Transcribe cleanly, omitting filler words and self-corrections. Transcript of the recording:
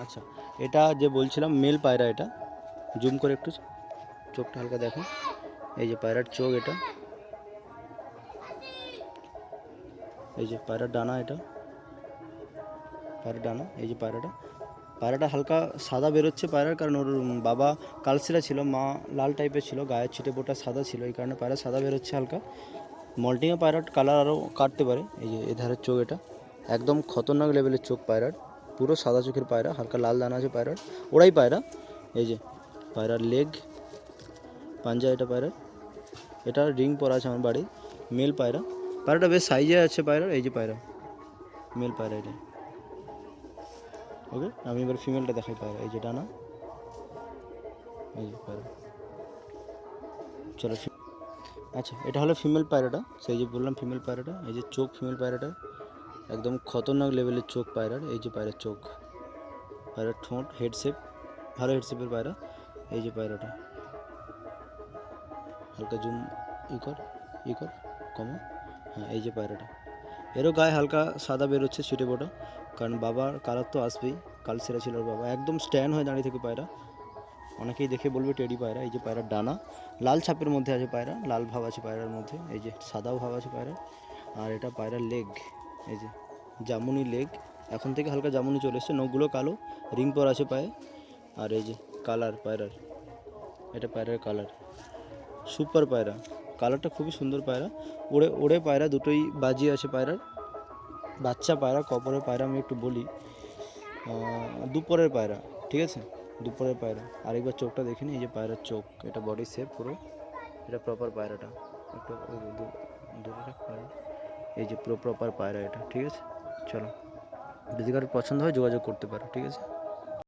আচ্ছা, এটা যে বলছিলাম মেল পায়রা, এটা জুম করে একটু চোখটা হালকা দেখো। এই যে পায়রার চোখ, এটা এই যে পায়রার ডানা, এটা পায়রার ডানা। এই যে পায়রাটা হালকা সাদা বেরোচ্ছে পায়রার, কারণ ওর বাবা কালসিরা ছিল, মা লাল টাইপের ছিল, গায়ের ছিটে বোটা সাদা ছিল, এই কারণে পায়রা সাদা বেরোচ্ছে হালকা। মল্টিংয়ে পায়রার কালার আরও কাটতে পারে। এই যে এধারের চোখ, এটা একদম খতরনাক লেভেলের চোখ পায়রার, পুরো সাদা চোখের পায়রা, হালকা লাল দানা আছে পায়রার, ওরাই পায়রা। এই যে পায়রার লেগ, পাঞ্জা, এটা পায়রার, এটা রিং পরা আছে আমার বাড়ি। মেল পায়রা, পায়রাটা বেশ সাইজে আছে পায়রার। এই যে পায়রা, মেল পায়রা এটা। ওকে, আমি এবার ফিমেলটা দেখাই পায়রা। এই যে ডানা, এই যে পায়রা। চলো, আচ্ছা এটা হলো ফিমেল পায়রাটা, সেই যে বললাম ফিমেল পায়রাটা। এই যে চোখ ফিমেল পায়রাটা, একদম খতরনাক লেভেলের চোখ পায়রার। এই যে পায়রার চোখ, পায়রার ঠোঁট, হেড শেপ, ভালো হেড শেপের পায়রা। এই যে পায়রাটা, হালকা জুম ই কর কমা। হ্যাঁ, এই যে পায়রাটা, এরও গায়ে হালকা সাদা বেরোচ্ছে ছিটে বোটা, কারণ বাবার কালার তো আসবেই, কালসেরা ছিল ওর বাবা। একদম স্ট্যান্ড হয়ে দাঁড়িয়ে থেকে পায়রা, অনেকেই দেখে বলবে টেডি পায়রা। এই যে পায়রার ডানা লাল ছাপের মধ্যে আছে পায়রা, লাল ভাব আছে পায়রার মধ্যে, এই যে সাদাও ভাব আছে পায়রার। আর এটা পায়রার লেগ, এই যে জামুনি লেগ, এখন থেকে হালকা জামুনি চলে এসছে, নখগুলো কালো, রিং পর আছে পায়ে। আর এই যে কালার পায়রার, এটা পায়রার কালার, সুপার পায়রা, কালারটা খুবই সুন্দর পায়রা। ওড়ে ওড়ে পায়রা, দুটোই বাজি আছে পায়রার। বাচ্চা পায়রা, কপরের পায়রা আমি একটু বলি, দুপুরের পায়রা, ঠিক আছে, দুপুরের পায়রা। আরেকবার চোখটা দেখে নিই। এই যে পায়রার চোখ, এটা বডি শেপ পুরো, এটা প্রপার পায়রাটা, একটু দূরে রাখ পায়রা। এই যে পুরো প্রপার পায়রা এটা, ঠিক আছে। চলো, যদি কারোর পছন্দ হয় যোগাযোগ করতে পারো, ঠিক আছে।